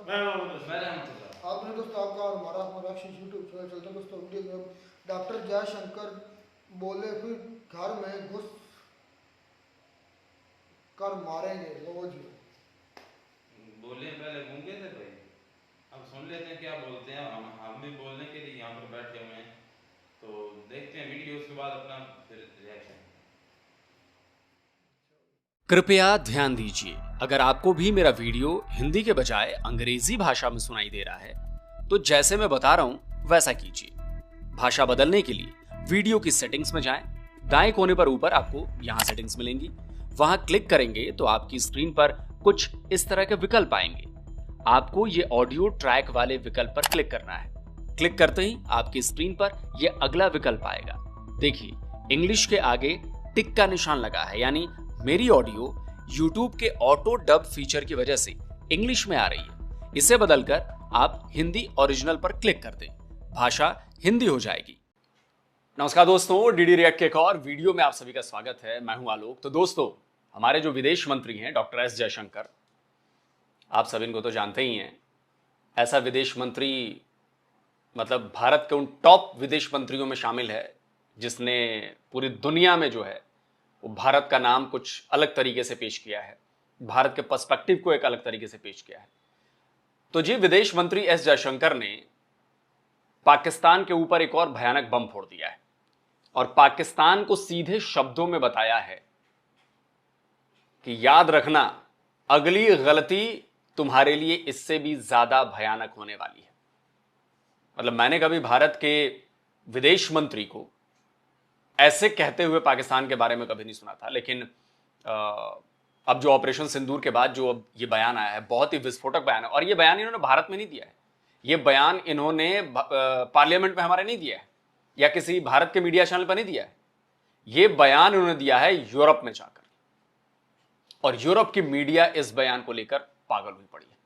मैं रहमतुल्लाह। आपने दोस्तों आपका और हमारा हमारा यूट्यूब चैनल चलता है दोस्तों। वीडियो में डॉक्टर जयशंकर बोले फिर घर में घुस कर मारेंगे रोज। बोले पहले गूंगे थे भाई, अब सुन लेते हैं क्या बोलते हैं। हम भी बोलने के लिए यहाँ पर बैठे हुए हैं, तो देखते हैं वीडियो, उसके बाद अपना फिर रिएक्शन। कृपया ध्यान दीजिए, अगर आपको भी मेरा वीडियो हिंदी के बजाय अंग्रेजी भाषा में सुनाई दे रहा है तो जैसे मैं बता रहा हूं वैसा कीजिए। भाषा बदलने के लिए वीडियो की सेटिंग्स में जाएं, दाएं कोने पर ऊपर आपको यहां सेटिंग्स मिलेंगी, वहां क्लिक करेंगे तो आपकी स्क्रीन पर कुछ इस तरह के विकल्प आएंगे। आपको ये ऑडियो ट्रैक वाले विकल्प पर क्लिक करना है। क्लिक करते ही आपकी स्क्रीन पर यह अगला विकल्प आएगा। देखिए, इंग्लिश के आगे टिक का निशान लगा है, यानी मेरी ऑडियो YouTube के ऑटो डब फीचर की वजह से इंग्लिश में आ रही है। इसे बदलकर आप हिंदी ओरिजिनल पर क्लिक कर दें, भाषा हिंदी हो जाएगी। नमस्कार दोस्तों, डीडी रिएक्ट के एक और वीडियो में आप सभी का स्वागत है। मैं हूं आलोक। तो दोस्तों, हमारे जो विदेश मंत्री हैं डॉक्टर एस जयशंकर, आप सभी इनको तो जानते ही हैं। ऐसा विदेश मंत्री मतलब भारत के उन टॉप विदेश मंत्रियों में शामिल है जिसने पूरी दुनिया में जो है वो भारत का नाम कुछ अलग तरीके से पेश किया है, भारत के पर्सपेक्टिव को एक अलग तरीके से पेश किया है। तो जी, विदेश मंत्री एस जयशंकर ने पाकिस्तान के ऊपर एक और भयानक बम फोड़ दिया है और पाकिस्तान को सीधे शब्दों में बताया है कि याद रखना, अगली गलती तुम्हारे लिए इससे भी ज्यादा भयानक होने वाली है। मतलब मैंने कभी भारत के विदेश मंत्री को ऐसे कहते हुए पाकिस्तान के बारे में कभी नहीं सुना था, लेकिन अब जो ऑपरेशन सिंदूर के बाद जो अब ये बयान आया है, बहुत ही विस्फोटक बयान है। और ये बयान इन्होंने भारत में नहीं दिया है, ये बयान इन्होंने पार्लियामेंट में हमारे नहीं दिया है या किसी भारत के मीडिया चैनल पर नहीं दिया है। ये बयान इन्होंने दिया है यूरोप में जाकर, और यूरोप की मीडिया इस बयान को लेकर पागल हुई पड़ी है।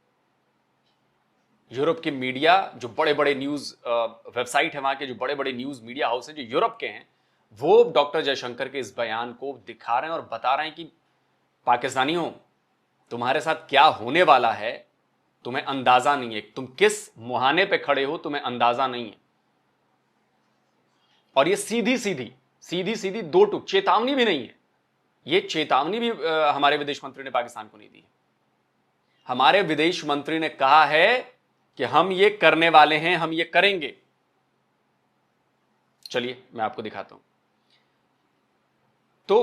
यूरोप की मीडिया, जो बड़े बड़े न्यूज वेबसाइट है, वहां के जो बड़े बड़े न्यूज मीडिया हाउस है जो यूरोप के हैं, वो डॉक्टर जयशंकर के इस बयान को दिखा रहे हैं और बता रहे हैं कि पाकिस्तानियों, तुम्हारे साथ क्या होने वाला है तुम्हें अंदाजा नहीं है, तुम किस मुहाने पे खड़े हो तुम्हें अंदाजा नहीं है। और ये सीधी सीधी दो टूक चेतावनी भी नहीं है, ये चेतावनी भी हमारे विदेश मंत्री ने पाकिस्तान को नहीं दी है। हमारे विदेश मंत्री ने कहा है कि हम ये करने वाले हैं, हम ये करेंगे। चलिए मैं आपको दिखाता हूं। तो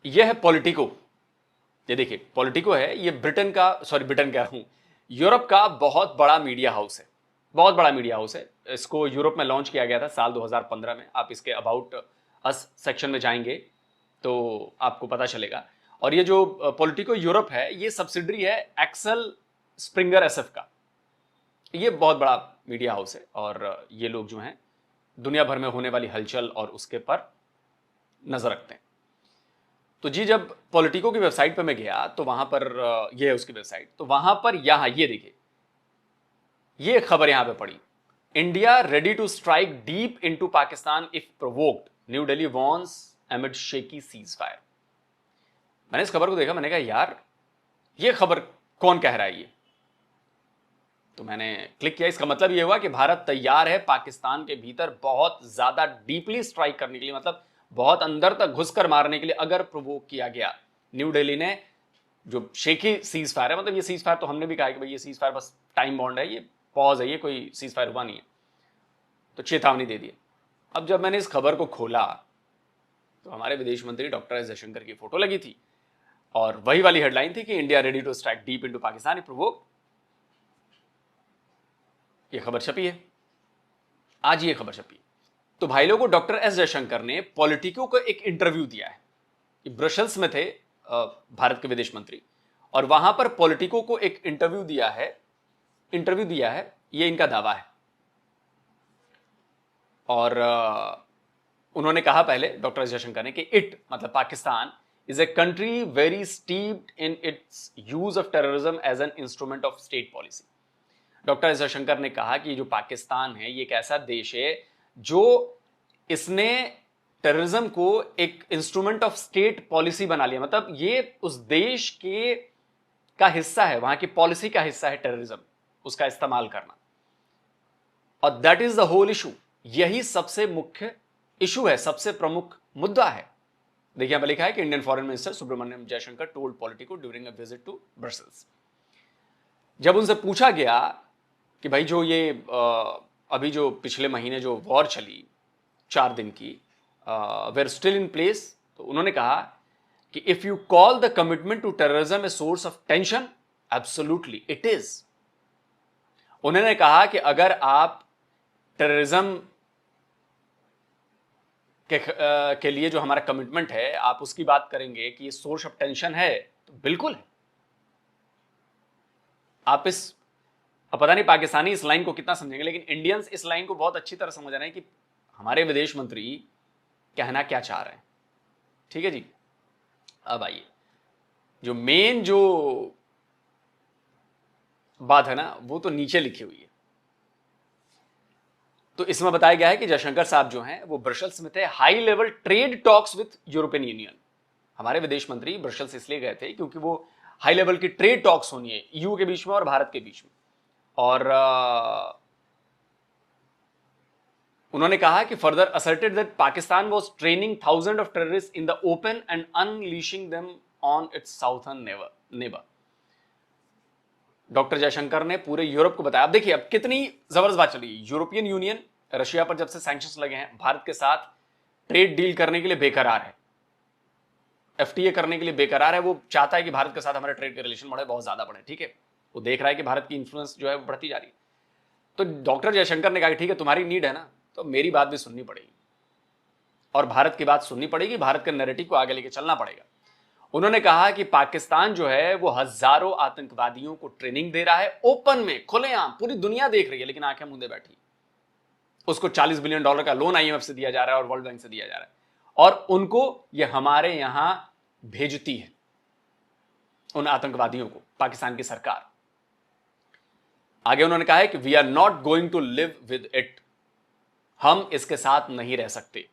यह है पॉलिटिको। ये देखिए, पॉलिटिको है, ये ब्रिटेन कह रहा हूं, यूरोप का बहुत बड़ा मीडिया हाउस है, बहुत बड़ा मीडिया हाउस है। इसको यूरोप में लॉन्च किया गया था साल 2015 में। आप इसके अबाउट अस सेक्शन में जाएंगे तो आपको पता चलेगा। और ये जो पॉलिटिको यूरोप है, ये सब्सिडरी है एक्सेल स्प्रिंगर एसएफ का। ये बहुत बड़ा मीडिया हाउस है और ये लोग जो हैं दुनिया भर में होने वाली हलचल और उसके पर नजर रखते हैं। तो जी, जब पॉलिटिको की वेबसाइट पर मैं गया तो वहां पर ये है उसकी वेबसाइट, तो वहां पर यहां ये देखिए, ये खबर यहां पे पड़ी, India ready to strike deep into Pakistan if provoked, new Delhi warns amid shaky ceasefire. मैंने इस खबर को देखा, मैंने कहा यार ये खबर कौन कह रहा है ये। तो मैंने क्लिक किया। इसका मतलब ये हुआ कि भारत तैयार है पाकिस्तान के भीतर बहुत ज्यादा डीपली स्ट्राइक करने के लिए, मतलब बहुत अंदर तक घुसकर मारने के लिए, अगर प्रोवोक किया गया। न्यू दिल्ली ने जो शेकी सीज फायर है, मतलब ये सीज फायर तो हमने भी कहा कि भाई ये सीज फायर बस टाइम बॉन्ड है, ये पॉज है, ये कोई सीज फायर हुआ नहीं है, तो चेतावनी दे दी। अब जब मैंने इस खबर को खोला तो हमारे विदेश मंत्री डॉक्टर एस जयशंकर की फोटो लगी थी और वही वाली हेडलाइन थी कि India ready to strike deep into Pakistan if provoke. ये खबर छपी है, आज ये खबर छपी है। तो भाई लोगों, डॉक्टर एस जयशंकर ने पॉलिटिको को एक इंटरव्यू दिया है। ब्रसेल्स में थे भारत के विदेश मंत्री, और वहां पर पॉलिटिको को एक इंटरव्यू दिया है, ये इनका दावा है। और उन्होंने कहा पहले डॉक्टर एस जयशंकर ने कि इट मतलब Pakistan is a country very steeped in its use of terrorism as an instrument of state policy. Doctor S Jaishankar ने कहा कि जो पाकिस्तान है, ये एक ऐसा देश है जो इसने टेररिज्म को एक इंस्ट्रूमेंट ऑफ स्टेट पॉलिसी बना लिया। मतलब ये उस देश के का हिस्सा है, वहां की पॉलिसी का हिस्सा है टेररिज्म, उसका इस्तेमाल करना। और that is the whole issue. यही सबसे मुख्य इशू है, सबसे प्रमुख मुद्दा है। देखिए यहां पर लिखा है कि Indian foreign minister Subrahmanyam Jaishankar told Politico during a visit to Brussels. जब उनसे पूछा गया कि भाई जो ये अभी जो पिछले महीने जो वॉर चली 4 दिन की, वेर स्टिल इन प्लेस, तो उन्होंने कहा कि if you call the commitment to terrorism a source of tension, absolutely it is. उन्होंने कहा कि अगर आप टेररिज्म के लिए जो हमारा कमिटमेंट है, आप उसकी बात करेंगे कि ये सोर्स ऑफ टेंशन है, तो बिल्कुल है। आप अब पता नहीं पाकिस्तानी इस लाइन को कितना समझेंगे, लेकिन इंडियंस इस लाइन को बहुत अच्छी तरह समझ रहे हैं कि हमारे विदेश मंत्री कहना क्या चाह रहे हैं। ठीक है जी। अब आइए, जो मेन जो बात है ना, वो तो नीचे लिखी हुई है। तो इसमें बताया गया है कि जयशंकर साहब जो हैं वो ब्रसेल्स में थे, high level trade talks with European union. हमारे विदेश मंत्री ब्रसेल्स इसलिए गए थे क्योंकि वो हाई लेवल की ट्रेड टॉक्स होनी है ईयू के बीच में और भारत के बीच में। और उन्होंने कहा कि further asserted that Pakistan was training thousand of terrorist in the open and unleashing them on it's southern neighbour. Doctor Jaishankar ने पूरे यूरोप को बताया। अब देखिए अब कितनी जबरदस्त बात चली। यूरोपियन यूनियन रशिया पर जब से सैंक्शंस लगे हैं, भारत के साथ ट्रेड डील करने के लिए बेकरार है, एफटीए करने के लिए बेकरार है। वो चाहता है कि भारत के साथ हमारे ट्रेड के रिलेशन बढ़े, बहुत ज्यादा बढ़े। ठीक है, वो देख रहा है कि भारत की इन्फ्लुएंस जो है वो बढ़ती जा रही है। तो डॉक्टर जयशंकर ने कहा कि ठीक है, तुम्हारी नीड है ना, तो मेरी बात भी सुननी पड़ेगी और भारत की बात सुननी पड़ेगी, भारत के नैरेटिव को आगे लेके चलना पड़ेगा। उन्होंने कहा कि पाकिस्तान जो है वो हजारों आतंकवादियों को ट्रेनिंग दे रहा है, ओपन में, खुलेआम, पूरी दुनिया देख रही है, लेकिन आंखें मूंदे बैठी। उसको $40 बिलियन का लोन आईएमएफ से दिया जा रहा है और वर्ल्ड बैंक से दिया जा रहा है, और उनको ये हमारे यहां भेजती है, उन आतंकवादियों को पाकिस्तान की सरकार। आगे उन्होंने कहा है कि we are not going to live with it, हम इसके साथ नहीं रह सकते।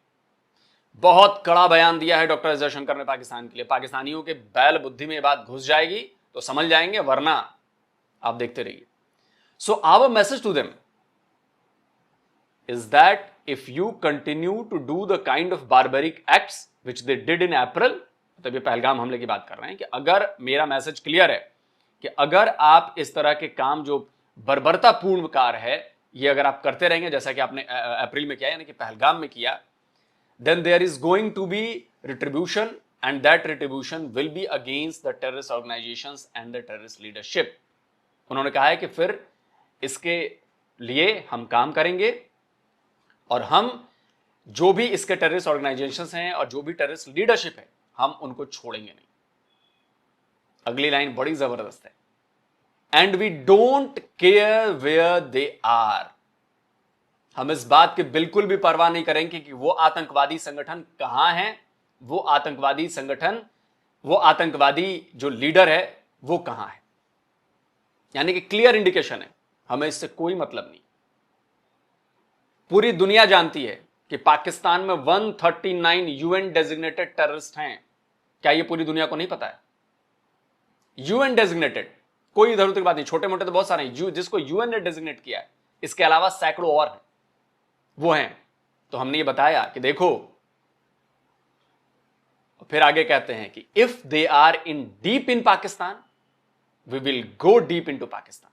बहुत कड़ा बयान दिया है डॉक्टर जयशंकर ने पाकिस्तान के लिए। पाकिस्तानियों के बैल बुद्धि में ये बात घुस जाएगी तो समझ जाएंगे, वरना आप देखते रहिए। So our message to them is that if you continue to do the kind of barbaric acts which they did in April, मतलब ये पहलगाम हमले की बात कर रहे हैं, कि अगर मेरा मैसेज क्लियर है कि अगर आप इस तरह के काम जो बर्बरतापूर्ण कार्य है, ये अगर आप करते रहेंगे जैसा कि आपने अप्रैल में किया, यानी कि पहलगाम में किया, then there is going to be retribution and that retribution will be against the terrorist organizations and the terrorist leadership। उन्होंने कहा है कि फिर इसके लिए हम काम करेंगे और हम जो भी इसके टेररिस्ट ऑर्गेनाइजेशंस हैं और जो भी टेररिस्ट लीडरशिप है, हम उनको छोड़ेंगे नहीं। अगली लाइन बड़ी जबरदस्त है, and we don't care where they are. हम इस बात की बिल्कुल भी परवाह नहीं करेंगे कि वो आतंकवादी संगठन कहां है, वो आतंकवादी संगठन, वो आतंकवादी जो लीडर है वो कहां है। यानी कि क्लियर इंडिकेशन है, हमें इससे कोई मतलब नहीं। पूरी दुनिया जानती है कि पाकिस्तान में 139 यूएन डेजिग्नेटेड टेररिस्ट हैं। क्या ये पूरी दुनिया को नहीं पता है? यूएन डेजिग्नेटेड, कोई इधर उधर की बात नहीं, छोटे मोटे तो बहुत सारे हैं जिसको यूएन ने डेजिग्नेट किया है, इसके अलावा सैकड़ों और हैं, वो हैं। तो हमने ये बताया कि देखो, फिर आगे कहते हैं कि if they are in deep in Pakistan we will go deep into Pakistan.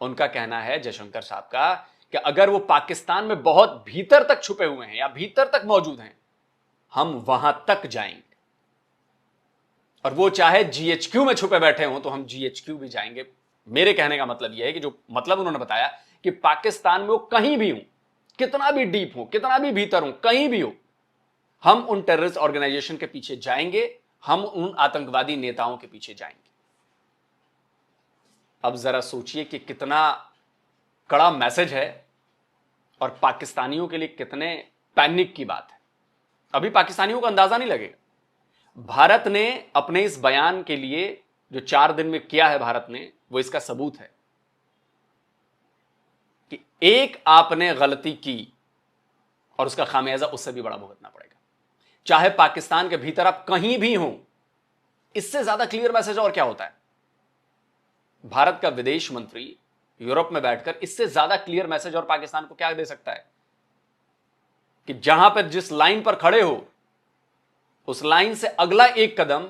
उनका कहना है जयशंकर साहब का कि अगर वो पाकिस्तान में बहुत भीतर तक छुपे हुए हैं या भीतर तक मौजूद हैं, हम वहां तक जाएंगे। और वो चाहे जीएचक्यू में छुपे बैठे हों तो हम जीएचक्यू भी जाएंगे। मेरे कहने का मतलब यह है कि जो मतलब उन्होंने बताया कि पाकिस्तान में वो कहीं भी हो, कितना भी डीप हो, कितना भी भीतर हो, कहीं भी हो, हम उन टेररिस्ट ऑर्गेनाइजेशन के पीछे जाएंगे, हम उन आतंकवादी नेताओं के पीछे जाएंगे। अब जरा सोचिए कि कितना कड़ा मैसेज है और पाकिस्तानियों के लिए कितने पैनिक की बात है। अभी पाकिस्तानियों को अंदाजा नहीं लगेगा। भारत ने अपने इस बयान के लिए जो 4 दिन में किया है भारत ने, वो इसका सबूत है कि एक आपने गलती की और उसका खामियाजा उससे भी बड़ा भुगतना पड़ेगा, चाहे पाकिस्तान के भीतर आप कहीं भी हो। इससे ज्यादा क्लियर मैसेज और क्या होता है? भारत का विदेश मंत्री यूरोप में बैठकर इससे ज्यादा क्लियर मैसेज और पाकिस्तान को क्या दे सकता है कि जहां पर जिस लाइन पर खड़े हो उस लाइन से अगला एक कदम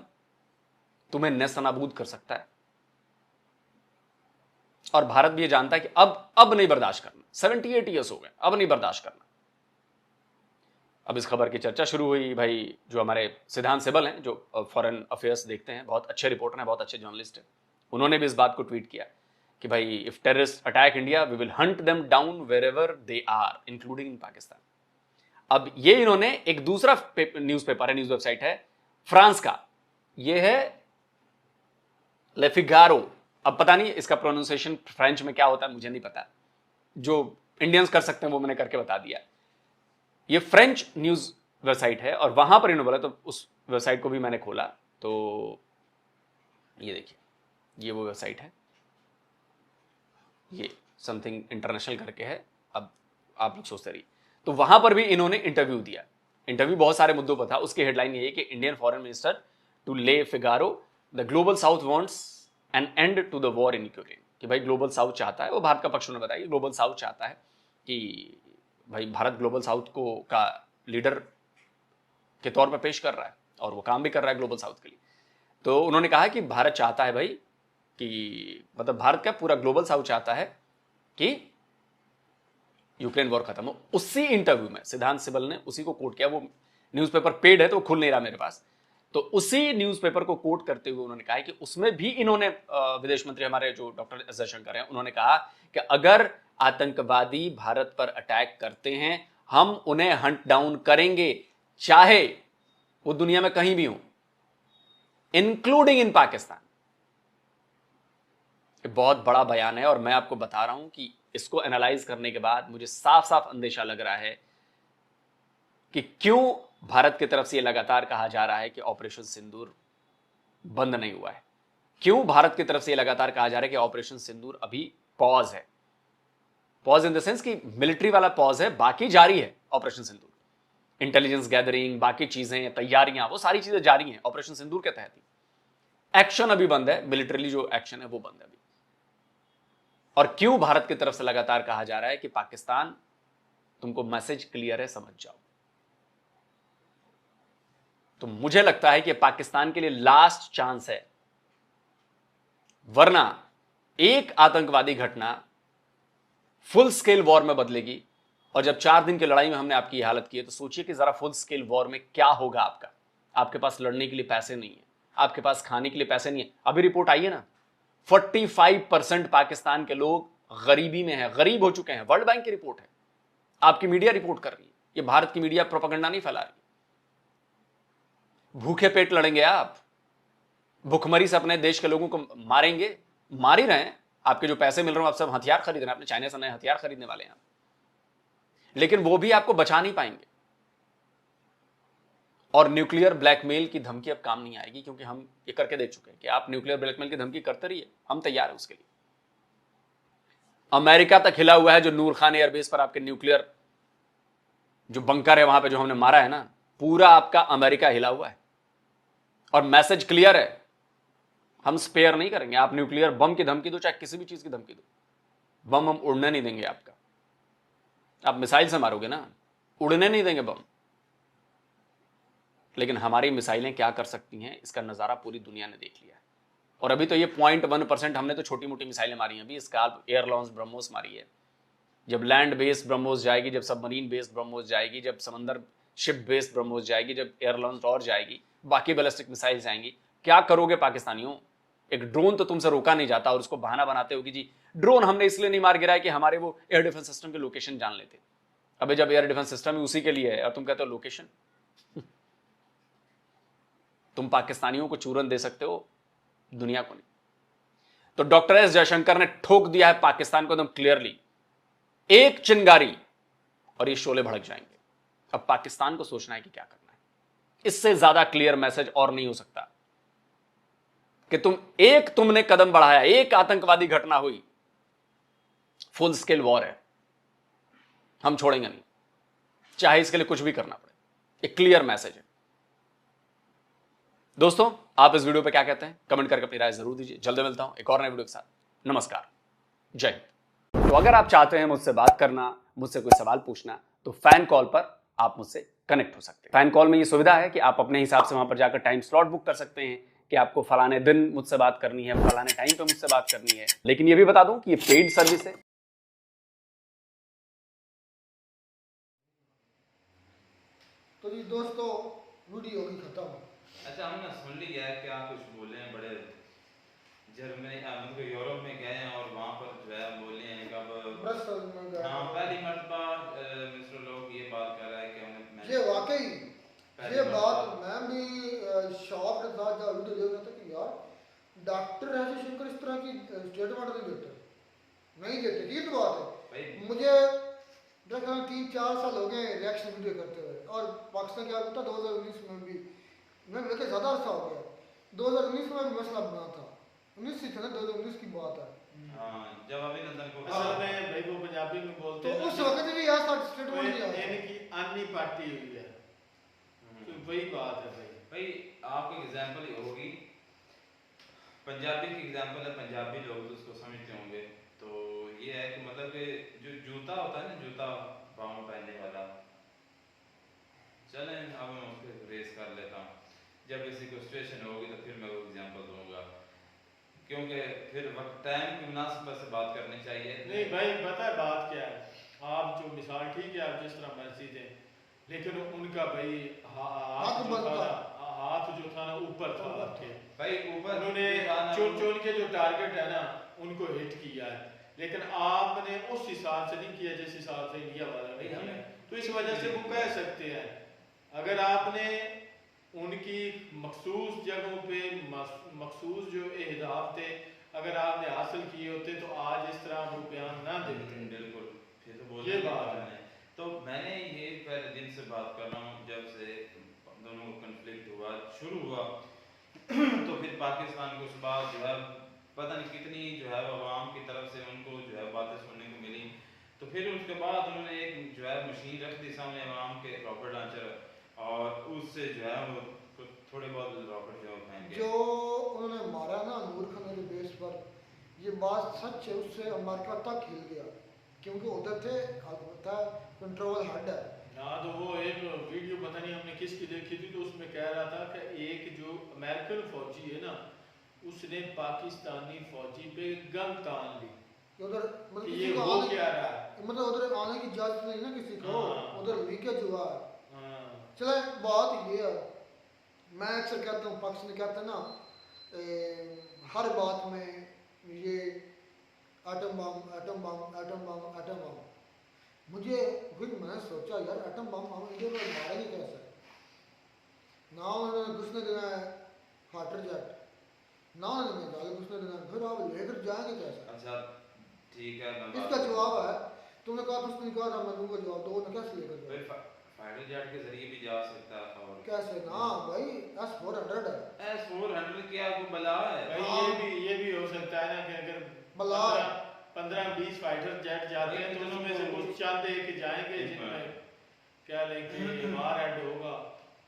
तुम्हें नेस्तनाबूद कर सकता है। और भारत भी ये जानता है कि अब नहीं बर्दाश्त करना, 78 ईयर्स हो गए, अब नहीं बर्दाश्त करना। अब इस खबर की चर्चा शुरू हुई। भाई जो हमारे सिद्धांत सिबल हैं, जो फॉरेन अफेयर्स देखते हैं, बहुत अच्छे रिपोर्टर हैं, बहुत अच्छे जर्नलिस्ट हैं, उन्होंने भी इस बात को ट्वीट किया कि भाई if terrorist attack India we will hunt them down wherever they are including in Pakistan. अब ये इन्होंने एक दूसरा न्यूज़पेपर है, न्यूज़ वेबसाइट है फ्रांस का, ये है ले फिगारो। अब पता नहीं इसका प्रोनाउंसिएशन फ्रेंच में क्या होता है, मुझे नहीं पता, जो इंडियंस कर सकते हैं वो मैंने करके बता दिया। ये फ्रेंच न्यूज़ वेबसाइट है और वहां पर इन्होंने बोला, तो उस वेबसाइट को भी मैंने खोला तो ये देखिए, ये वो वेबसाइट है, ये समथिंग इंटरनेशनल करके है। अब आप लोग सोचते रहिए। तो वहां पर भी इन्होंने इंटरव्यू दिया। इंटरव्यू बहुत सारे मुद्दों पर था। उसकी हेडलाइन ये है कि Indian foreign minister to Le Figaro the Global South wants an end to the war in Ukraine. कि भाई ग्लोबल साउथ चाहता है, वो भारत का पक्ष उन्होंने बताया कि ग्लोबल साउथ चाहता है कि भाई भारत ग्लोबल साउथ को का लीडर के तौर पर पेश कर रहा है और वो काम भी कर रहा है ग्लोबल साउथ के लिए। तो उन्होंने कहा कि भारत चाहता है भाई कि मतलब भारत का पूरा ग्लोबल साउथ चाहता है कि यूक्रेन वॉर खत्म हो। उसी इंटरव्यू में सिद्धांत सिबल ने उसी को कोट किया। वो न्यूज़पेपर पेड है तो खुल नहीं रहा मेरे पास, तो उसी न्यूज़पेपर को कोट करते हुए उन्होंने कहा कि उसमें भी इन्होंने विदेश मंत्री हमारे जो डॉक्टर एस जयशंकर हैं, उन्होंने कहा कि अगर आतंकवादी भारत पर अटैक करते हैं हम उन्हें हंट डाउन करेंगे, चाहे वो दुनिया में कहीं भी हो, इंक्लूडिंग इन पाकिस्तान। बहुत बड़ा बयान है और मैं आपको बता रहा हूं कि इसको एनालाइज करने के बाद मुझे साफ साफ अंदेशा लग रहा है कि क्यों भारत की तरफ से यह लगातार कहा जा रहा है कि ऑपरेशन सिंदूर बंद नहीं हुआ है। क्यों भारत की तरफ से यह लगातार कहा जा रहा है कि ऑपरेशन सिंदूर अभी पॉज है। पॉज इन द सेंस कि मिलिट्री वाला पॉज है, बाकी जारी है ऑपरेशन सिंदूर। इंटेलिजेंस गैदरिंग, बाकी चीजें, तैयारियां, वो सारी चीजें जारी हैं ऑपरेशन सिंदूर के तहत ही। एक्शन अभी बंद है, मिलिट्रीली जो एक्शन है वो बंद है अभी। और क्यों भारत की तरफ से लगातार कहा जा रहा है कि पाकिस्तान तुमको मैसेज क्लियर है, समझ जाओ। तो मुझे लगता है कि पाकिस्तान के लिए लास्ट चांस है, वरना एक आतंकवादी घटना फुल स्केल वॉर में बदलेगी। और जब 4 दिन की लड़ाई में हमने आपकी हालत की है, तो सोचिए कि जरा फुल स्केल वॉर में क्या होगा आपका। आपके पास लड़ने के लिए पैसे नहीं है, आपके पास खाने के लिए पैसे नहीं है। अभी रिपोर्ट आई है ना, 45% पाकिस्तान के लोग गरीबी में हैं, गरीब हो चुके हैं। वर्ल्ड बैंक की रिपोर्ट है, आपकी मीडिया रिपोर्ट कर रही है, ये भारत की मीडिया प्रोपेगेंडा नहीं फैला रही। भूखे पेट लड़ेंगे आप, भुखमरी से अपने देश के लोगों को मारेंगे, मार ही रहे हैं। आपके जो पैसे मिल रहे हैं आप सब हथियार खरीद रहे हैं, अपने चाइना से नए हथियार खरीदने वाले हैं आप, लेकिन वो भी आपको बचा नहीं पाएंगे। और न्यूक्लियर ब्लैकमेल की धमकी अब काम नहीं आएगी, क्योंकि हम ये करके देख चुके हैं कि आप न्यूक्लियर ब्लैकमेल की धमकी करते रहिए, हम तैयार हैं उसके लिए। अमेरिका तक हिला हुआ है, जो नूर खान एयरबेस पर आपके न्यूक्लियर जो बंकर है वहां पे जो हमने मारा है ना, पूरा आपका अमेरिका हिला हुआ है। और मैसेज क्लियर है, हम स्पेयर नहीं करेंगे। आप न्यूक्लियर बम की धमकी दो, चाहे किसी भी चीज की धमकी दो, बम हम उड़ने नहीं देंगे आपका। आप मिसाइल से मारोगे ना, उड़ने नहीं देंगे बम। लेकिन हमारी मिसाइलें क्या कर सकती हैं, इसका नजारा पूरी दुनिया ने देख लिया है। और अभी तो ये 0.1% हमने तो छोटी मोटी मिसाइलें मारी हैं। अभी स्काल्प एयर लॉन्च ब्रह्मोस मारी है। जब लैंड बेस्ड ब्रह्मोस जाएगी, जब सबमरीन बेस्ड ब्रह्मोस जाएगी, जब समंदर शिप बेस्ड ब्रह्मोस जाएगी, जब एयर लॉन्च और जाएगी, बाकी बैलिस्टिक मिसाइल जाएंगी, क्या करोगे पाकिस्तानियों? एक ड्रोन तो तुमसे रोका नहीं जाता और उसको बहाना बनाते हो कि जी ड्रोन हमने इसलिए नहीं मार गिराया कि हमारे वो एयर डिफेंस सिस्टम के लोकेशन जान लेते। अबे जब एयर डिफेंस सिस्टम ही उसी के लिए है और तुम कहते हो लोकेशन। तुम पाकिस्तानियों को चूरन दे सकते हो, दुनिया को नहीं। तो डॉक्टर एस जयशंकर ने ठोक दिया है पाकिस्तान को एकदम क्लियरली, एक चिंगारी और ये शोले भड़क जाएंगे। अब पाकिस्तान को सोचना है कि क्या करना है। इससे ज्यादा क्लियर मैसेज और नहीं हो सकता कि तुमने कदम बढ़ाया, एक आतंकवादी घटना हुई, फुल स्केल वॉर है, हम छोड़ेंगे नहीं, चाहे इसके लिए कुछ भी करना पड़े। एक क्लियर मैसेज है। दोस्तों, आप इस वीडियो पे क्या कहते हैं, कमेंट करके अपनी राय जरूर दीजिए। जल्दी मिलता हूं एक और नए वीडियो के साथ। नमस्कार, जय हिंद। तो अगर आप चाहते हैं मुझसे बात करना, मुझसे कोई सवाल पूछना, तो फैन कॉल पर आप मुझसे कनेक्ट हो सकते हैं। फैन कॉल में ये सुविधा है कि आप अपने हिसाब से वहां पर जाकर टाइम स्लॉट बुक कर सकते हैं कि आपको फलाने दिन मुझसे बात करनी है, फलाने टाइम पे मुझसे बात करनी है। लेकिन ये भी बता दूं कि ये पेड सर्विस है। तो जी दोस्तों, वीडियो होगी खत्म। अच्छा, हमने सुन लिया है कि आप कुछ बोले हैं, बड़े जर्मनी मतलब यूरोप में गए हैं और वहाँ पर जो है बोले हैं कब ब्रसेल्स में गए। हाँ, पहली मरतबा मिस्टर लोग ये बात कर रहा है कि हमने ये वाकई पहली ये मरतबा- बात मैं भी शॉक के साथ जब वीडियो देख रहा था कि यार डॉक्टर ऐसे शंकर इस तरह की स्टेटमेंट नहीं देते। ठीक बात है। भाई मुझे देखा 3-4 साल हो गए रिएक्शन वीडियो करते हुए, और पाकिस्तान क्या होता 2019 में भी मैं लेके ज़्यादा अर्सा हो गया। 2019 में भी मसला बना था, 19 से था ना, 2019 की बात है। हाँ, जब अभिनंदन को असल में भाई वो पंजाबी में बोलते तो हैं ना उस कि वक्त भी ऐसा स्टेटमेंट नहीं आया। इनकी अन्नी पार्टी हुई है, तो वही बात है भाई। भाई आपको एग्जांपल ही होगी, पंजाबी की एग्जांपल है, पंजाबी लोग तो उसको समझते होंगे। तो ये है कि मतलब कि जो जूता होता है ना, जूता पाँव में पहनने वाला, चलें अब मैं उसको रेस कर लेता हूँ। जब किसी को सिचुएशन होगी तो फिर मैं वो एग्जांपल दूंगा, क्योंकि फिर वक्त टाइम की मुनासिबत से बात करनी चाहिए। नहीं भाई, पता है बात क्या है, आप जो मिसाल ठीक है, आप जिस तरह मर्जी दें, लेकिन उनका भाई हाथ जो था ना ऊपर था आपके, भाई ऊपर उन्होंने चुन के जो टारगेट है ना उनको हिट किया है, लेकिन आपने उस हिसाब से नहीं किया जिस हिसाब से इंडिया वाला ने किया। तो इस वजह से वो कह सकते हैं, अगर आपने उनकी मखसूस जगहों पे मखसूस जो अहदाफ थे अगर आपने हासिल किए होते तो आज इस तरह वो बयान ना देते। बिल्कुल, फिर तो बोल ये बात है। तो मैंने ये पहले दिन से बात कर रहा हूँ, जब से दोनों का कन्फ्लिक्ट हुआ शुरू हुआ तो फिर पाकिस्तान को उस बात जो है पता नहीं कितनी जो है आवाम की तरफ से उनको जो है बातें सुनने को मिली। तो फिर उसके बाद उन्होंने एक जो है मशीन रख दी सामने आवाम के, रॉकेट लॉन्चर, और उससे जो है वो थोड़े बहुत रॉकेट जो फेंके। जो उन्होंने मारा ना नूर खान के बेस पर, ये बात सच है, उससे अमेरिका तक हिल गया, क्योंकि उधर थे होता कंट्रोल हेड है ना। तो वो एक वीडियो पता नहीं हमने किसकी देखी थी, तो उसमें कह रहा था कि एक जो अमेरिकन फौजी है ना उसने पाकिस्तानी फौजी पे गन तान ली। उधर मतलब ये किसी को हो आने क्या रहा है, मतलब उधर आने की इजाजत नहीं ना किसी को, हाँ। उधर लीकेज हुआ है। हाँ। चले बात ये है, मैं अक्सर कहता हूँ पाकिस्तान कहते हैं ना हर बात में ये atom bomb atom bomb atom bomb atom bomb. मुझे फिर मैंने सोचा यार एटम बम हम इंडिया में मारेंगे कैसे? ना उन्होंने घुसने देना है फाइटर जेट, ना उन्होंने जाके घुसने देना, फिर आप लेकर जाएंगे कैसे? अच्छा ठीक है, इसका जवाब है, तुमने कहा उसने कहा था मैं दूंगा जवाब, तो उन्हें कैसे लेकर जाए? फाइटर जेट के जरिए भी जा सकता है। और कैसे? ना भाई S-400 है। S-400 क्या को बला है भाई ये भी हो सकता है ना कि अगर बला 15-20 फाइटर जेट जाते हैं तो उनमें से कुछ चंद एक जाएंगे जिनमें क्या लेंगे वार हेड होगा।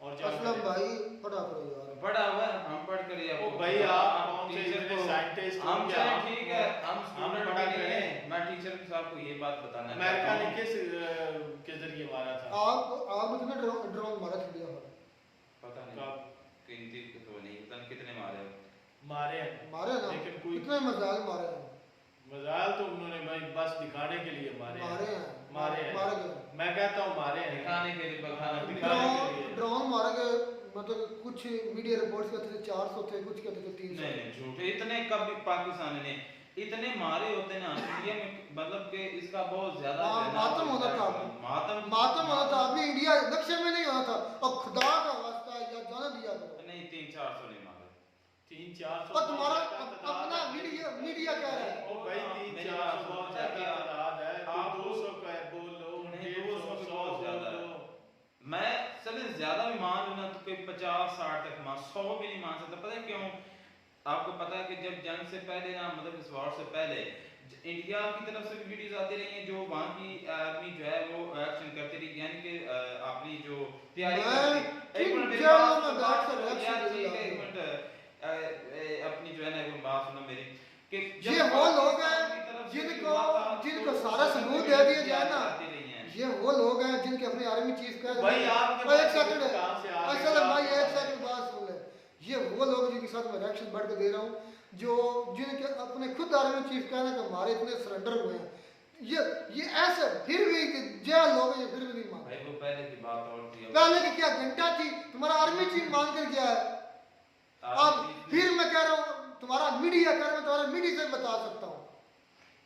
और असलम भाई पढ़ा करो यार, पढ़ा हुआ है, हम पढ़ कर ये ओ भाई आप कौन से इतने साइंटिस्ट हो? हम क्या चले ठीक है, हम स्टूडेंट पढ़ा के लिए करें। मैं टीचर साहब को ये बात बताना अमेरिका चाहता ने हूं। किस के जरिए मारा था? आप कितने ड्रोन मारा था इंडिया पर? पता नहीं कब? गिनती तो नहीं, पता नहीं कितने मारे मारे मारे ना, लेकिन कोई कितने मजाल मारे हैं? मजाल तो उन्होंने भाई बस दिखाने के लिए मारे हैं मारे हैं। मारे गए मैं कहता हूँ मारे हैं दिखाने के लिए, बखाना दिखाने के लिए। ड्रोन मारे गए, मतलब कुछ मीडिया रिपोर्ट्स कहते थे 400 थे, कुछ कहते थे 300। नहीं झूठे, इतने कभी पाकिस्तान ने इतने मारे होते ना इंडिया में, मतलब कि इसका बहुत ज्यादा मातम होता था, मातम होता था। अभी इंडिया नक्शे में नहीं होना था, और खुदा का वास्ता या जाने दिया करो। नहीं 300-400 नहीं मारे, 300-400 और तुम्हारा अपना मीडिया कह रहा है ओ भाई 300-400 बहुत ज्यादा तादाद है। आप 200 का बोल लो, 150 बहुत ज्यादा है। मैं चले ज्यादा भी मान लूँ तो कोई 50-60 तक मान, 100 भी नहीं मान सकता। पता है क्यों? आपको पता है कि जब जंग से पहले ना, मतलब इस वॉर से पहले इंडिया की तरफ से भी वीडियोस आती रही हैं, जो वहाँ की आर्मी जो है वो एक्शन करती रही, यानी कि अपनी जो तैयारी एक मिनट अपनी जो है ना एक बात सुनो मेरी, कि ये वो लोग हैं जिनको सारा सबूत दे दिया जाए ना, ये वो लोग हैं जिनके अपने आर्मी चीफ कह भाई आपके एक सेकंड कहां से आ गए? असल भाई एक सेकंड बात सुन ले, ये वो लोग जिनके साथ मैं रिएक्शन बढ़ के दे रहा हूँ, जो जिनके अपने खुद आर्मी चीफ कहना कि हमारे इतने सरेंडर हुए हैं, ये ऐसे फिर भी जेल लोग ये फिर भी नहीं मानते। भाई वो पहले की बात और थी, पहले की क्या घंटा थी, तुम्हारा आर्मी चीफ मान कर गया है। अब फिर मैं कह रहा हूँ तुम्हारा मीडिया कह रहा हूँ, तुम्हारा मीडिया से बता सकता हूँ।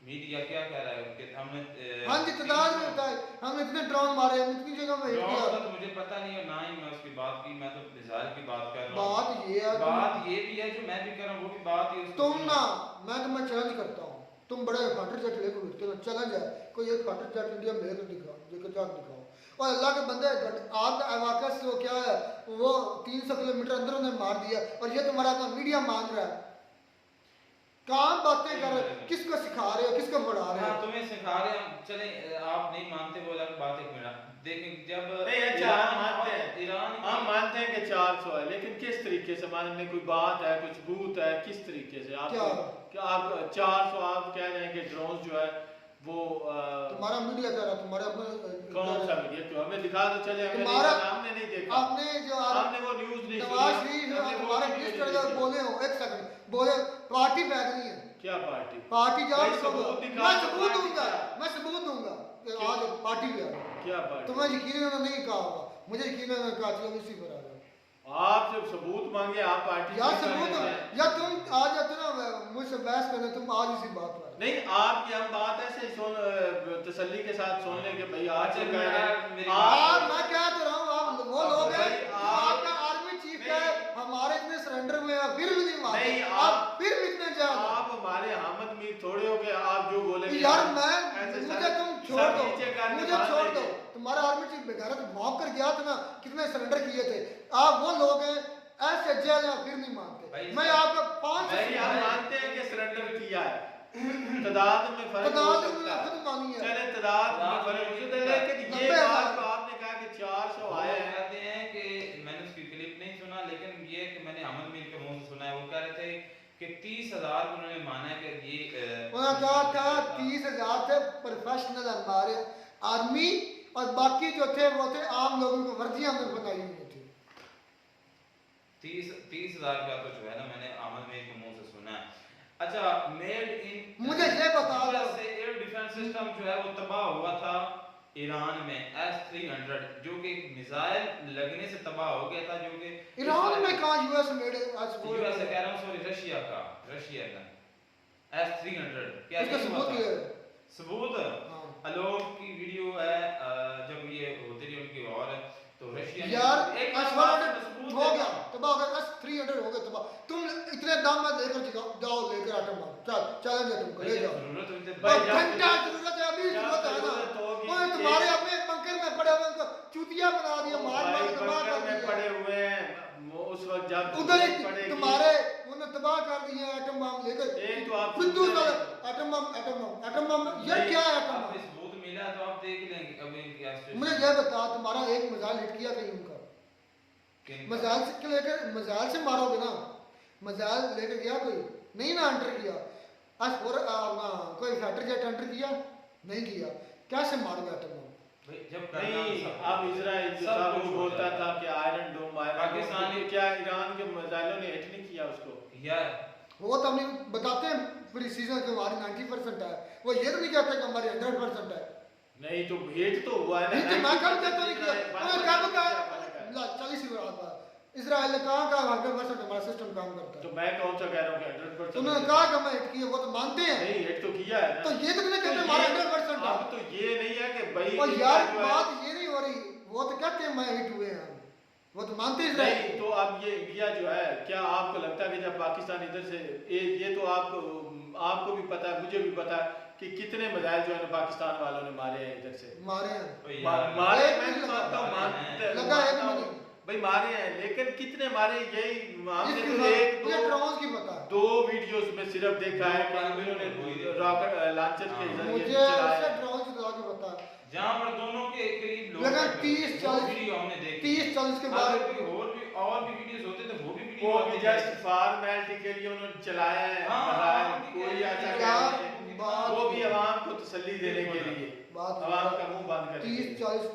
मीडिया क्या कह रहा है कि हमने हाँ जी तादाद में बताए, हमने इतने ड्रोन मारे, हम इतनी जगह में हिट ड्रोन किया। का तो मुझे पता नहीं है, ना ही मैं उसकी बात की, मैं तो मिसाइल की बात कर रहा हूँ। बात ये है, बात ये भी है जो मैं भी कर रहा हूँ, वो भी बात ही उसको तुम सुनो। ना, मैं तुम्हें चैलेंज करता हूँ, तुम बड़े फाइटर जेट लेकर उठते हो, चैलेंज है कोई एक फाइटर जेट इंडिया में लेकर दिखाओ, लेकर जाकर दिखाओ। और अल्लाह के बंदे आपका अवाकस वो क्या है, वो 300 किलोमीटर अंदर उन्हें मार दिया, और ये तुम्हारा अपना मीडिया मान रहा है। कहाँ बातें कर रहे हो, किसको सिखा रहे हो, किसको पढ़ा रहे हाँ हो? तुम्हें सिखा रहे हैं, चले आप नहीं मानते वो अलग बात है। एक मिनट देखें, जब नहीं अच्छा हम मानते हैं, ईरान हम मानते हैं कि 400 है, लेकिन किस तरीके से मानने, कोई बात है, कुछ सबूत है, किस तरीके से आप क्या आप 400 आप कह रहे हैं कि ड्रोन जो है वो तुम्हारा मीडिया कह रहा है, तुम्हारे अपने कौन सा मीडिया, क्यों हमें दिखा दो, चले हमें तुम्हारा हमने नहीं देखा, आपने जो हमने वो न्यूज़ नहीं नवाज सुनी, शरीफ हमने वो तुम्हारे न्यूज़ मिनिस्टर नहीं जो सुनी। बोले हो, एक सेकंड बोले पार्टी बैग नहीं है, क्या पार्टी? पार्टी जाओ भाई सबूत दिखाओ, मैं सबूत पार्टी दूंगा, क्या? मैं सबूत दूंगा कि आज पार्टी भी आ गई। क्या पार्टी? तुम्हें यकीन है नहीं कहा होगा, मुझे यकीन है मैं कहा चलो इसी पर आ जाओ। आप जब सबूत मांगे आप पार्टी या से सबूत कर लेते हैं। या तुम आ जाते ना मुझसे बहस करने, तुम आज इसी बात पर नहीं आपकी हम बात ऐसे सुन तसल्ली के साथ सुन लें कि भाई आज अच्छा, जो कह रहे हैं, मेरी आप मैं कह तो रहा हूँ, आप वो लोग हैं भाई, जो आपका आर्मी चीफ है, हमारे इतने सरेंडर में है, फिर भी नहीं मानते, नहीं, आप फिर भी इतने ज्यादा। आप हमारे हामिद मीर थोड़े हो गए, आप जो बोले यार मुझे तुम छोड़ दो, मुझे छोड़ दो, तुम्हारा आर्मी चीफ बेगैरत भाग कर गया था ना, कितने सरेंडर किए थे, आप वो लोग हैं ऐसे जेल या फिर नहीं मानते। मैं आपका 5 भाई हम मानते हैं कि सरेंडर किया है, तादाद में फर्क हो तादाद में सकता है, खुद मानी है। चले तादाद में फर्क हो सकता है, लेकिन ये 90,000 बात तो आपने कहा कि 400 वो आए हैं, कहते हैं कि मैंने उसकी क्लिप नहीं सुना, लेकिन ये कि मैंने अमन मीर के मुंह से सुना है, वो कह रहे थे कि 30,000 उन्होंने माना है कि ये उन्होंने कहा था 30,000 थे प्रोफेशनल हमारे आर्मी, और बाकी जो थे वो थे आम लोगों को वर्दियां में बनाई हुई थी। 30,000 का तो जो है ना मैंने अमन मीर के मुंह से सुना है। अच्छा, मेड इन मुझे ये बता दो, से एयर डिफेंस सिस्टम जो है वो तबाह हुआ था ईरान में, S-300 जो कि मिसाइल लगने से तबाह हो गया था, जो कि ईरान में कहाँ यूएस मेड आज यूएस से कह रहा हूँ, सॉरी रशिया का S-300 क्या इसका नहीं सबूत हुआ ये था? है। सबूत हाँ। अलोक की वीडियो है, जब ये होती रही उनकी वॉर है तो रशिया ने यार एक S-100 हो गया तबाह, हो गया S-300 हो गया तबाह, तुम इतने दाम में लेकर जाओ लेकर आटम बम, चल चैलेंज है तुमको, ले जाओ। जरूरत हुई भाई, और जब घंटा जरूरत है, अभी जरूरत है ना, जरूरत होगी, ओए तुम्हारे अपने बंकर में पड़े हुए उनको चूतिया बना दिया, मार मार के तबाह कर में पड़े दिया। हुए हैं, वो उस वक्त जब उधर पड़ेगी, तुम्हारे उन्होंने तबाह कर दिया आटम बम लेकर, एक तो आप खुद सुनते वाले हैं। आटम बम ये नहीं, क्या है आटम आप बम? इस सबूत मिला तो आप देख लेंगे अभी क्या मुझे ये बता, तुम्हारा एक मिसाइल हिट किया कहीं उनका, मिसाइल से लेकर मिसाइल से मारोगे ना, मिसाइल लेकर गया कोई नहीं ना एंटर किया, आज कोई फाइटर जेट एंटर किया नहीं किया, कैसे मारोगे आटम बम? भाई जब करना नहीं सब- अब इजराइल जो सब था कुछ वो हो बोलता जाता था कि आयरन डोम पाकिस्तान ने- क्या ईरान के मिसाइलों ने हिट नहीं किया उसको? यार वो तो हमने बताते हैं प्री सीजन के हमारी 90% है, वो ये तो नहीं कहते कि हमारी 100% है। नहीं तो हिट तो हुआ है ना, नहीं तो मैं कब कहता नहीं किया, उन्होंने कब कहा, है। 40 ही बात है, इसराइल ने कहा 100% हमारा सिस्टम काम करता है, तो मैं कौन सा कह रहा हूँ कि 100%? उन्होंने कहा कि मैं हिट किया, वो तो मानते हैं, नहीं हिट तो किया है ना। तो ये तो नहीं कहते हमारा 100% है। अब तो ये नहीं है कि भाई और यार जो है- बात ये नहीं हो रही, वो तो कहते हैं मैं हिट हुए हैं, वो तो मानते हैं इसराइल। नहीं तो अब ये इंडिया जो है, क्या आपको लगता है कि जब पाकिस्तान इधर से ये तो आपको भी पता है, मुझे भी पता है कि कितने मिसाइल जो है ना पाकिस्तान वालों ने मारे हैं इधर से, मारे हैं, ओ यार, मारे एक मैं भी भी मानता हूँ, लगा है कि नहीं? भाई मारे हैं, लेकिन कितने मारे यही हमने इसके तो साथ एक मुझे ड्रोन्स की पता है, 2 वीडियोस में सिर्फ देखा है कि उन्होंने रॉकेट लॉन्चर के जरिए मुझे चलाया उससे है। ड्रोन की तरह की पता है, जहाँ पर दोनों के करीब लोग लगा बैठे हुए 30 हैं, वो 40 वीडियो हमने देखी 30-40 के अगर बाद कोई और भी और भी वीडियोस होते थे, वो भी वो वीडियो भी जस्ट फॉर्मेलिटी के लिए उन्होंने चलाया है, हाँ, मजाक, हाँ, कोई ऐसा यार, नहीं है। बात- वो भी आवाम को तसल्ली देने के लिए, बात आवाम का मुंह बंद करने के 30-40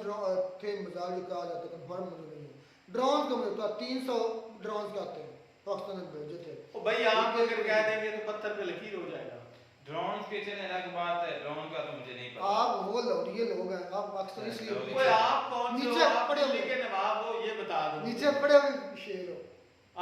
थे मजाक जो कहा जाता है, कंफर्म मुझे नहीं है। ड्रोन का मुझे पता 300 ड्रोन के आते हैं पाकिस्तान में भेजे थे। लिए। भाई आप अगर कह देंगे तो पत्थर पे लकीर हो जाएगा। ड्रोन के चले अलग बात है, ड्रोन का तो मुझे नहीं पता। आप वो लौटिए लोग हैं, आप पाकिस्तान इसलिए कोई आप कौन से नीचे हो? आप पड़े हुए। दिल्ली के नवाब हो, ये बता दो। नीचे पड़े हुए शेर हो।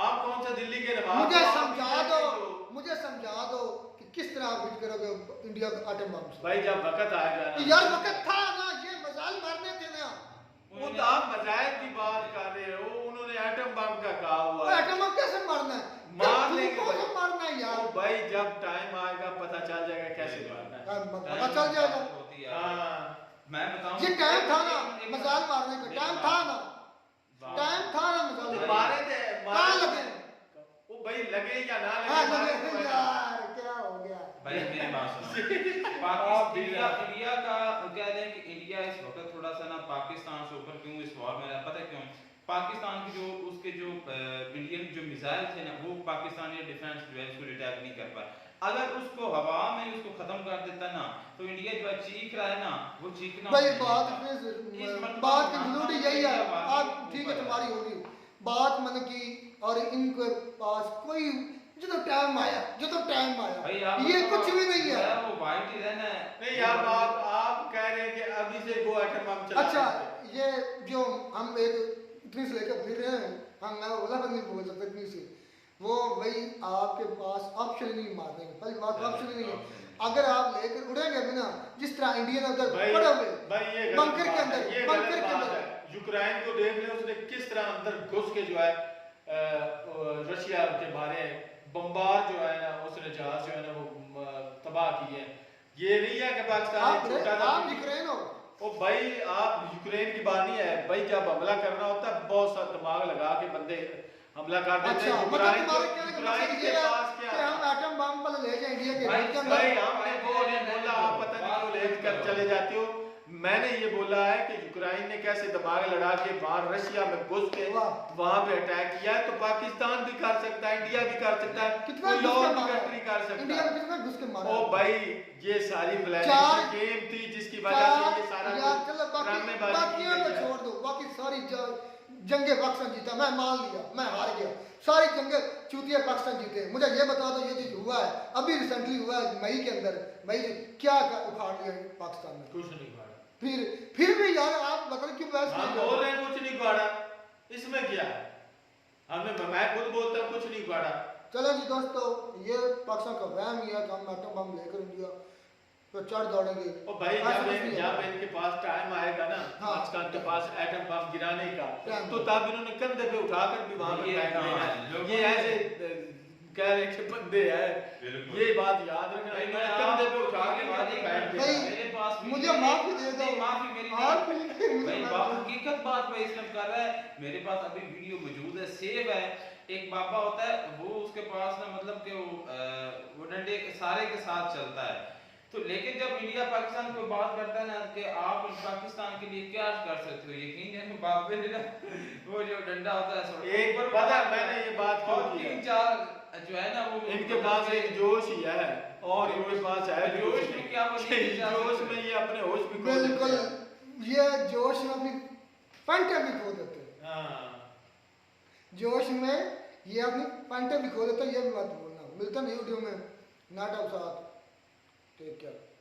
आप कौन सा दिल्ली के नवाब मुझे हो? आप समझा इंडिया दो, के हो। मुझे समझा दो कि किस तरह आप हिट करोगे इंडिया को आटम बम से। भाई जब वक्त आएगा ना, यार वक्त था ना, ये मजाल मारने थे ना। वो तो आप मजाक की बात कर रहे हो, उन्होंने एटम बम का कहा हुआ है। आटम बम कैसे मारना है? मार लेंगे तुमको भाई। तो मारना है यार। ओ भाई जब टाइम आएगा पता चल जाएगा कैसे मारना है। पता चल जाएगा। होती है। हाँ, मैं बताऊं, ये टाइम था ना एक- मजाल मारने का, टाइम था ना, टाइम था ना मजाल तो मारने मारे का। थे, कहाँ मारे लगे? वो भाई लगे या ना हाँ लगे, मारे लगे तो यार, क्या हो गया? भाई मेरी बात सुनो। आप भी इंडिया इंडिया का कह दें कि इंडिया इस वक्त थोड़ा सा ना पाकिस्तान से ऊपर क्यों इस वॉर में रहा है, पता है क्यों? पाकिस्तान की जो उसके जो इंडियन जो मिसाइल थे ना, वो पाकिस्तानी डिफेंस जो है उसको डिटेक्ट नहीं कर पाए। अगर उसको हवा में उसको खत्म कर देता ना, तो इंडिया जो है चीख रहा है ना, वो चीखना भाई नहीं बात था। इसमें इस मरतबा बात मानता कंक्लूड हूं यही है। कि आप आवाज़ ठीक है ऊपर तुम्हारी होगी बात मैंने की, और इनके पास कोई जो तो टाइम आया, जो तो टाइम भाई आया, आप ये तो कुछ भी नहीं जो है। वो वाइट ही रहना है। नहीं यार, आप कह रहे हैं कि अभी से वो एटम बम चला अच्छा देंगे। ये जो हम एक इतनी से लेकर फिर रहे हैं, हम मैं ओला पर नहीं बोल सकता इतनी से, वो भाई आपके पास ऑप्शन नहीं मारने का, पहली बात ऑप्शन ही नहीं है। अगर आप लेकर उड़ेंगे भी ना, जिस तरह इंडियन उधर भाई पड़े हुए भाई ये गलत बंकर के बात अंदर, है, ये बंकर गलत के बात अंदर। है। यूक्रेन को देख ले, उसने किस तरह अंदर घुस के जो है रशिया के बारे बम्बार जो है ना, उसने जहाज जो है ना वो तबाह किए हैं। ये नहीं है कि पाकिस्तान आप एक छोटा सा आप यूक्रेन हो। ओ भाई आप यूक्रेन की बात नहीं है भाई, जब हमला करना होता है बहुत सा दिमाग लगा के बंदे हमला कर देते अच्छा हैं। मतलब यूक्रेन तुम्हारे कहने का यूक्रेन मकसद के ये है पास कि क्या हम एटम बम पर ले जाए इंडिया के भाई, के अंदर। भाई आपने वो नहीं बोला, आप पता नहीं क्यों लेट कर चले जाते हो। मैंने ये बोला है कि यूक्रेन ने कैसे दिमाग लड़ा के बाहर रशिया में घुस के वहां पे अटैक किया है, तो पाकिस्तान भी कर सकता है, इंडिया भी कर सकता है, कितना कोई घुस और के भी मारा? कंट्री कर सकता इंडिया में है। कितना घुस के मारा? ओ भाई ये सारी चार- प्लानिंग गेम थी जिसकी वजह से ये सारा यार चलो ड्रामेबाजी बाकी की को गई है। छोड़ दो, बाकी सारी जंगे पाकिस्तान जीता, मैं मान लिया, मैं हार गया। सारी जंगे चूतिया पाकिस्तान जीते। मुझे ये बता दो, ये चीज हुआ है अभी रिसेंटली हुआ है मई के अंदर, मई क्या उखाड़ लिया पाकिस्तान में? कुछ नहीं पड़ा। फिर भी यार आप बताओ क्यों बहस हम नहीं बोल कर रहे हैं कुछ नहीं पड़ा, इसमें क्या है? हमने मैं खुद बोलता हूँ कुछ नहीं पड़ा। चलो जी दोस्तों, ये पाकिस्तान का वहम ही है कि हम एटम बम लेकर इंडिया तो चढ़ दौड़ेंगे। ओ भाई ऐसा कुछ नहीं है। जब इनके पास टाइम आएगा ना, हाँ। पाकिस्तान के पास एटम बम गिराने का, टाइम। तो तब इन्होंने कंधे पे उठाकर भी वहां पे ये फेंक देना है। लोगों ये ने- ऐसे कह रहे कि बंदे हैं, बिल्कुल। ये बात याद रखना, भाई, इन्होंने मैं कंधे पे आपको उठा के एक वहां पे बात फेंक एक- देना भाई, है। मेरे पास मुझे वीडियो माफी नहीं- दे दो। नहीं, माफी मेरी आप नहीं। मुझे भाई माफी- बाप हकीकत बात भाई इस्लाम कर रहा है। मेरे पास अभी वीडियो मौजूद है, सेव है। एक बाबा होता है, वो उसके पास ना मतलब कि वो डंडे सारे के साथ चलता है। तो लेकिन जब इंडिया पाकिस्तान कोई बात करता है ना कि आप पाकिस्तान के लिए क्या कर सकते हो, यकीन है बाबे ने ना वो जो डंडा होता है एक पता है मैंने ये बात क्यों और की है? 3-4 जो है ना वो इनके पास एक जोश ही है, और इनके पास है जोश में क्या वो नहीं जा जोश सकते। में ये अपने होश भी खो बिल्कुल, देते हैं। ये जोश में अपनी पंटे भी खो देते हैं। हाँ। जोश में ये अपनी पंटे भी खो देते हैं, ये भी मत बोलना। मिलता नहीं वीडियो में, नाटक साथ, टेक केयर।